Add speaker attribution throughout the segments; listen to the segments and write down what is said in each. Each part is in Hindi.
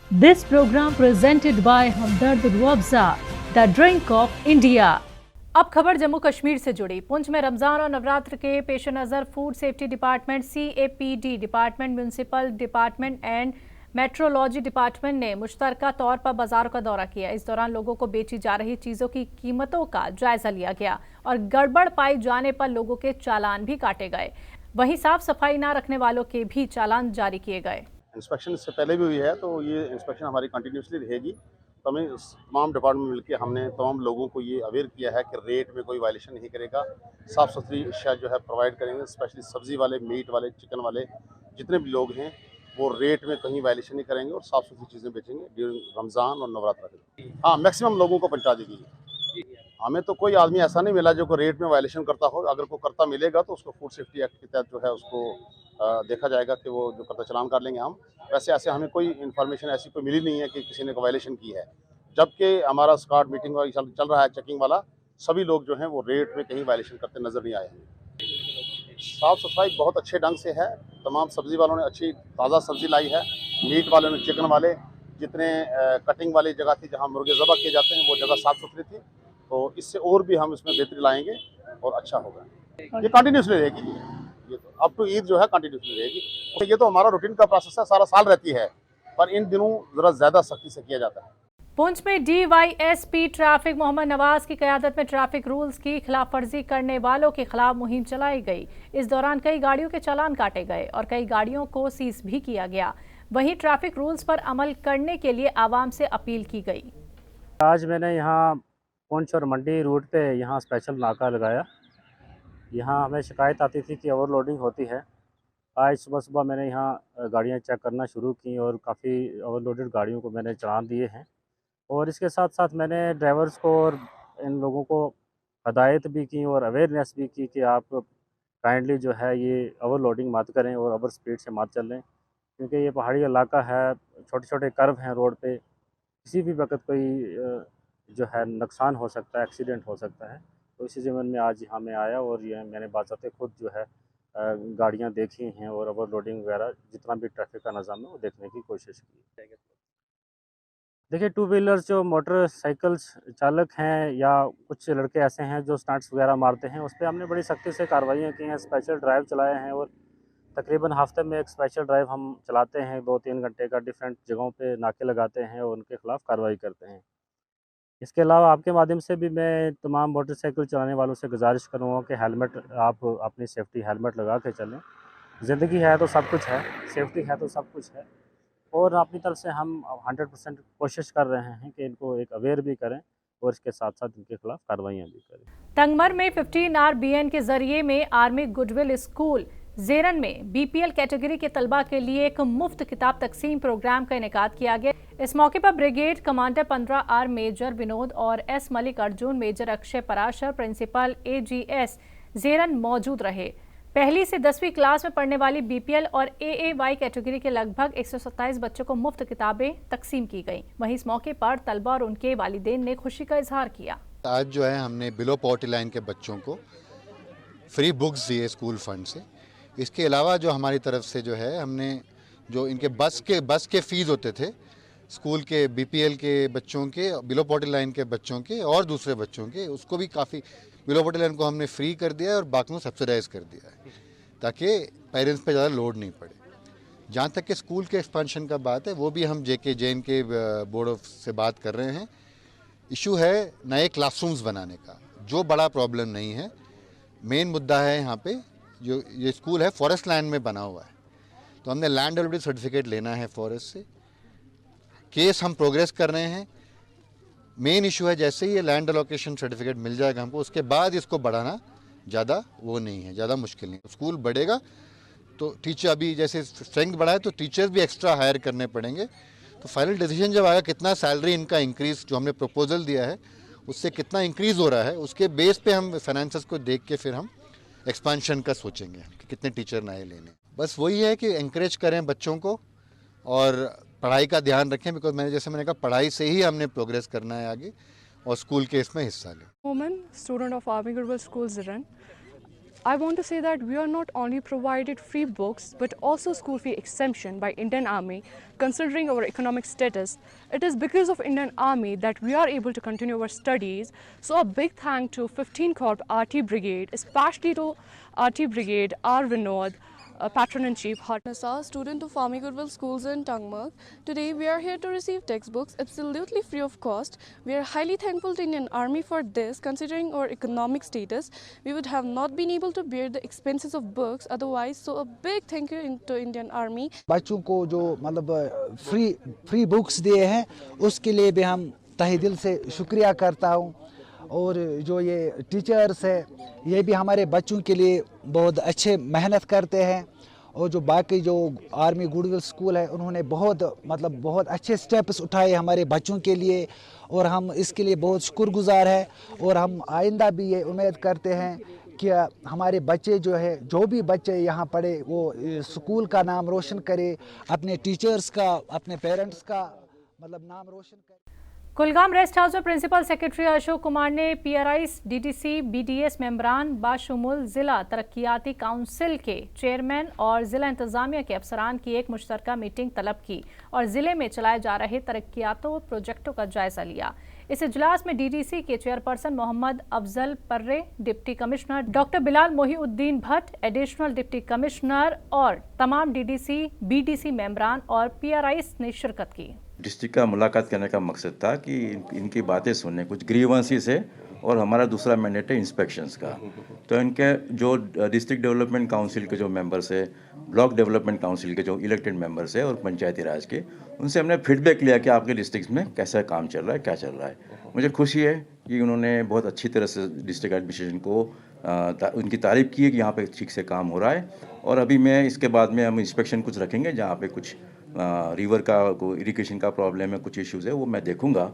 Speaker 1: This program presented by Hamdard Ruabza, the drink of India. अब खबर जम्मू कश्मीर से जुड़ी। पुंछ में रमजान और नवरात्र के पेश नज़र food safety department, CAPD department, municipal department and metrology department ने मुश्तरका तौर पर बाजारों का दौरा किया। इस दौरान लोगों को बेची जा रही चीज़ों की कीमतों का जायजा लिया गया और गड़बड़ पाई जाने पर लोगों के चालान भी काटे गए। वहीं साफ सफाई न रखने वालों के भी चालान जारी किए गए।
Speaker 2: इंस्पेक्शन इससे पहले भी हुई है, तो ये इंस्पेक्शन हमारी कंटिन्यूसली रहेगी। तो हमें तमाम डिपार्टमेंट मिलकर हमने तमाम लोगों को ये अवेयर किया है कि रेट में कोई वायलेशन नहीं करेगा, साफ़ सुथरी अशिया जो है प्रोवाइड करेंगे। स्पेशली सब्ज़ी वाले, मीट वाले, चिकन वाले जितने भी लोग हैं वो रेट में कहीं वायलेशन नहीं करेंगे और साफ़ सुथरी चीज़ें बेचेंगे ड्यूरिंग रमज़ान और नवरात्र के। हाँ, मैक्सिमम लोगों को पहुँचा देगी। हमें तो कोई आदमी ऐसा नहीं मिला जो को रेट में वायलेशन करता हो। अगर कोई करता मिलेगा तो उसको फूड सेफ्टी एक्ट के तहत जो है उसको देखा जाएगा कि वो जो करता चालान कर लेंगे हम। वैसे ऐसे हमें कोई इन्फॉर्मेशन ऐसी कोई मिली नहीं है कि किसी ने को वायलेशन की है। जबकि हमारा स्क्वाड मीटिंग चल रहा है चेकिंग वाला, सभी लोग जो हैं वो रेट में कहीं वायलेशन करते नज़र नहीं आए हमें। साफ़ सफाई बहुत अच्छे ढंग से है। तमाम सब्ज़ी वालों ने अच्छी ताज़ा सब्ज़ी लाई है, मीट वालों ने, चिकन वाले, जितने कटिंग वाली जगह थी जहाँ मुर्गे ज़बह किए जाते हैं वो जगह साफ़ सुथरी थी। तो इससे और भी हम इसमें बेहतरी लाएंगे और अच्छा होगा। ये कंटिन्यूसली रहेगी, ये तो अप टू ईद जो है कंटिन्यूसली रहेगी। तो ये तो हमारा रूटीन का प्रोसेस है, सारा साल रहती है, पर इन दिनों ज़रा ज़्यादा सख्ती से किया जाता है।
Speaker 1: पुंछ में DYSP ट्रैफिक मोहम्मद नवाज की क़यादत में ट्रैफिक रूल्स की खिलाफ वर्जी करने वालों के खिलाफ मुहिम चलाई गई। इस दौरान कई गाड़ियों के चालान काटे गए और कई गाड़ियों को सीज भी किया गया। वहीं ट्रैफिक रूल्स पर अमल करने के लिए आवाम से अपील की गई।
Speaker 3: आज मैंने यहाँ पुंछ और मंडी रूट पे यहाँ स्पेशल नाका लगाया। यहाँ हमें शिकायत आती थी कि ओवरलोडिंग होती है। आज सुबह सुबह मैंने यहाँ गाड़ियाँ चेक करना शुरू की और काफ़ी ओवरलोडेड गाड़ियों को मैंने चालान दिए हैं। और इसके साथ साथ मैंने ड्राइवर्स को और इन लोगों को हदायत भी की और अवेयरनेस भी की कि आप काइंडली जो है ये ओवरलोडिंग मत करें और ओवर स्पीड से मत चलें, क्योंकि ये पहाड़ी इलाका है, छोटे छोटे कर्व हैं रोड पे, किसी भी वक्त कोई जो है नुकसान हो सकता है, एक्सीडेंट हो सकता है। तो इसी ज़मीन में आज यहाँ मैं आया और ये मैंने बाज़ाते खुद जो है गाड़ियाँ देखी हैं और ओवरलोडिंग वगैरह जितना भी ट्रैफिक का निज़ाम है वो देखने की कोशिश की। देखिए, टू व्हीलर्स जो मोटरसाइकिल्स चालक हैं या कुछ लड़के ऐसे हैं जो स्टंट्स वगैरह मारते हैं, उस पे हमने बड़ी सख्ती से कार्रवाइयाँ की हैं, स्पेशल ड्राइव चलाए हैं और तकरीबन हफ्ते में एक स्पेशल ड्राइव हम चलाते हैं, 2-3 घंटे का, डिफरेंट जगहों पे नाके लगाते हैं और उनके खिलाफ कार्रवाई करते हैं। इसके अलावा आपके माध्यम से भी मैं तमाम मोटरसाइकिल चलाने वालों से गुजारिश करूँगा कि हेलमेट, आप अपनी सेफ्टी हेलमेट लगा के चलें। ज़िंदगी है तो सब कुछ है, सेफ्टी है तो सब कुछ है। और अपनी तरफ से हम 100% कोशिश कर रहे हैं कि इनको एक अवेयर भी करें और इसके साथ-साथ इनके खिलाफ कार्रवाइयाँ भी करें।
Speaker 1: तंगमर में 15 RBN के जरिए में आर्मी गुडविल स्कूल जेरन में BPL कैटेगरी के तलबा के लिए एक मुफ्त किताब तकसीम प्रोग्राम का इनेकाद किया गया। इस मौके पर brigade commander 15R major Vinod और S Malik Arjun, major Akshay Parashar, principal AGS जेरन मौजूद रहे। पहली से 10वीं क्लास में पढ़ने वाली BPL और AAY कैटेगरी के लगभग 127 बच्चों को मुफ्त किताबें तकसीम की गईं। वहीं इस मौके पर तलबा और उनके वालिदैन ने खुशी का इजहार किया।
Speaker 4: आज जो है हमने बिलो पॉवर्टी लाइन के बच्चों को फ्री बुक्स दिए स्कूल फंड से। इसके अलावा जो हमारी तरफ से जो है हमने जो इनके बस के फीस होते थे स्कूल के, BPL के बच्चों के, बिलो पॉवर्टी लाइन के बच्चों के और दूसरे बच्चों के, उसको भी काफ़ी, बिलो पॉवर्टी लाइन को हमने फ्री कर दिया है और बाकी को सब्सिडाइज कर दिया है ताकि पेरेंट्स पे ज़्यादा लोड नहीं पड़े। जहाँ तक कि स्कूल के एक्सपेंशन का बात है, वो भी हम JN के बोर्ड ऑफ से बात कर रहे हैं। इशू है नए क्लासरूम्स बनाने का, जो बड़ा प्रॉब्लम नहीं है। मेन मुद्दा है यहाँ पे जो ये स्कूल है फॉरेस्ट लैंड में बना हुआ है, तो हमने लैंड एलिजिबिलिटी सर्टिफिकेट लेना है फॉरेस्ट से। केस हम प्रोग्रेस कर रहे हैं। मेन इशू है जैसे ही ये लैंड एलोकेशन सर्टिफिकेट मिल जाएगा हमको, उसके बाद इसको बढ़ाना ज़्यादा वो नहीं है, ज़्यादा मुश्किल नहीं। स्कूल बढ़ेगा तो टीचर, अभी जैसे स्ट्रेंथ बढ़ाए तो टीचर्स भी एक्स्ट्रा हायर करने पड़ेंगे। तो फाइनल डिसीजन जब आएगा कितना सैलरी इनका इंक्रीज, जो हमने प्रपोजल दिया है उससे कितना इंक्रीज हो रहा है, उसके बेस पे हम फाइनेंसेस को देख के फिर हम एक्सपांशन का सोचेंगे कि कितने टीचर नए लेने। बस वही है कि एंकरेज करें बच्चों को और पढ़ाई का ध्यान रखें, बिकॉज मैंने कहा पढ़ाई से ही हमने प्रोग्रेस करना है आगे, और स्कूल के इसमें हिस्सा लें।
Speaker 5: Woman student of army goodwill school Zeran. I want to say that we are not only provided free books but also school fee exemption by Indian Army. Considering our economic status, it is because of Indian Army that we are able to continue our studies. So a big thank to 15 Corp RT Brigade, especially to RT Brigade, R. Vinod, Patron in Chief,
Speaker 6: Nasa, student of Army Goodwill Schools in Tangmarg. Today we are here to receive textbooks absolutely free of cost. We are highly thankful to Indian Army for this. Considering our economic status, we would have not been able to bear the expenses of books otherwise. So a big thank you to Indian Army.
Speaker 7: बच्चों को जो मतलब फ्री बुक्स दिए हैं उसके लिए भी हम तहे दिल से शुक्रिया करता हूँ। और जो ये टीचर्स है ये भी हमारे बच्चों के लिए बहुत अच्छे मेहनत करते हैं। और जो बाकी जो आर्मी गुडविल स्कूल है उन्होंने बहुत अच्छे स्टेप्स उठाए हमारे बच्चों के लिए और हम इसके लिए बहुत शुक्रगुजार हैं। और हम आइंदा भी ये उम्मीद करते हैं कि हमारे बच्चे जो भी बच्चे यहाँ पढ़े वो स्कूल का नाम रोशन करे, अपने टीचर्स का, अपने पेरेंट्स का नाम रोशन करे।
Speaker 1: कुलगाम रेस्ट हाउस में प्रिंसिपल सेक्रेटरी अशोक कुमार ने पीआरआईस, डीडीसी, बीडीएस मेंबरान बाशुमुल जिला तरक्याती काउंसिल के चेयरमैन और जिला इंतजामिया के अफसरान की एक मुश्तरका मीटिंग तलब की और जिले में चलाए जा रहे तरक्याती प्रोजेक्टों का जायजा लिया। इस इजलास में डीडीसी के chairperson Mohammad Afzal Parray, deputy commissioner doctor Bilal Mohiuddin Bhat, additional deputy commissioner और तमाम डीडीसी, बीडीसी मेंबरान और पीआरआईस ने शिरकत की।
Speaker 8: डिस्ट्रिक्ट का मुलाकात करने का मकसद था कि इनकी बातें सुनने, कुछ ग्रीवेंसेस है और हमारा दूसरा मैंडेट है इंस्पेक्शंस का। तो इनके जो डिस्ट्रिक्ट डेवलपमेंट काउंसिल के जो मेंबर्स है, ब्लॉक डेवलपमेंट काउंसिल के जो इलेक्टेड मेंबर्स है और पंचायती राज के, उनसे हमने फीडबैक लिया कि आपके डिस्ट्रिक्ट में कैसा काम चल रहा है, क्या चल रहा है। मुझे खुशी है कि उन्होंने बहुत अच्छी तरह से डिस्ट्रिक्ट एडमिनिस्ट्रेशन को उनकी तारीफ़ की है कि यहाँ पे ठीक से काम हो रहा है। और अभी मैं इसके बाद में हम इंस्पेक्शन कुछ रखेंगे जहाँ पे कुछ रिवर का इरिगेशन का प्रॉब्लम है, कुछ इश्यूज़ है, वो मैं देखूंगा।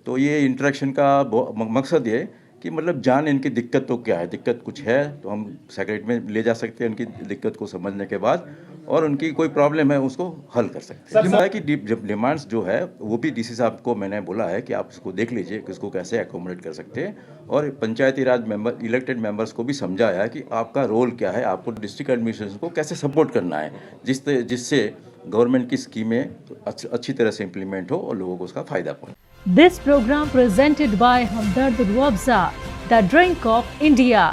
Speaker 8: तो ये इंटरेक्शन का मकसद ये कि मतलब जान इनकी दिक्कत तो क्या है, दिक्कत कुछ है तो हम सेक्रेटरी में ले जा सकते हैं उनकी दिक्कत को समझने के बाद, और उनकी कोई प्रॉब्लम है उसको हल कर सकते हैं। है कि डिमांड्स जो है वो भी डीसी साहब को मैंने बोला है कि आप इसको देख लीजिए कि इसको कैसे एकोमोडेट कर सकते हैं। और पंचायती राज मेंबर, इलेक्टेड मेंबर्स को भी समझाया है कि आपका रोल क्या है, आपको डिस्ट्रिक्ट एडमिनिस्ट्रेशन को कैसे सपोर्ट करना है जिससे गवर्नमेंट की स्कीमें अच्छी तरह से इम्प्लीमेंट हो और लोगों को उसका फायदा पहुंचे।
Speaker 1: This program presented by Hamdard Ruabza, the drink of India.